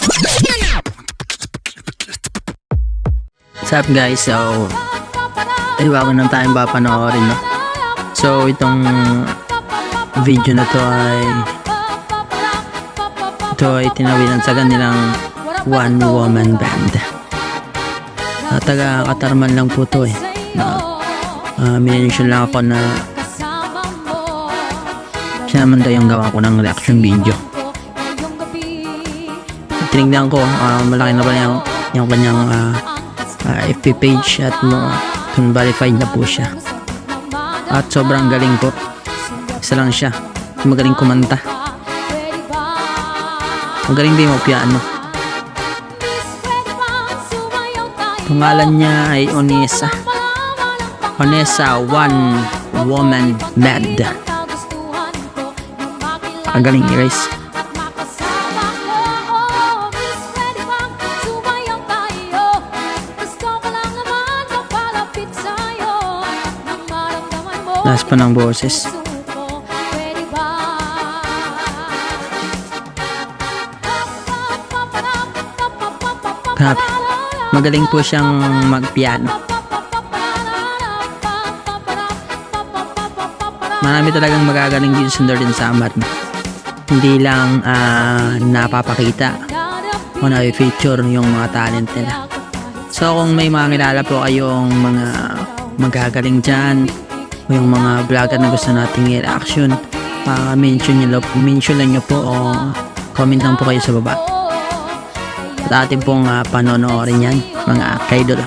What's up guys? So, bago na tayong papanoorin, no? So, itong video na to ay tinawilan sa kanilang one woman band. Taga Katarman lang po to eh. Minention lang ako na siya naman daw yung gawa ko ng reaction video. Tinignan ko, malaki na pala yung kanyang FB page at verified na po siya. At sobrang galing po. Isa lang siya, magaling kumanta, magaling din mag-piano. Pangalan niya ay Onessa One Woman Band. Ang galing guys. Taas pa ng boses. Grabe, magaling po siyang mag-piano. Marami talagang magagaling dito sa Northern Samar. Hindi lang napapakita o na-feature yung mga talent nila. So kung may mga kilala po kayong mga magagaling dyan, o yung mga vlogger na gusto nating i-reaction, mention lang nyo po o comment lang po kayo sa baba. At atin pong panonoorin yan, mga kaidol.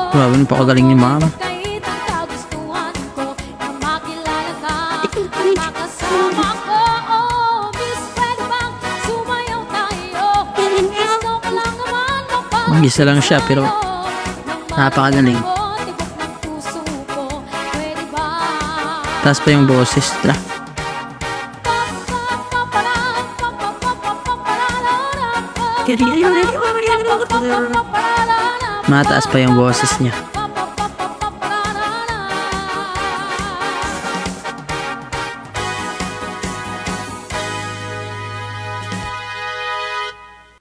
Grabe, napakagaling ni ma'am. Mag-isa lang siya pero napakagaling. Taas pa yung boses. Mataas pa yung boses niya.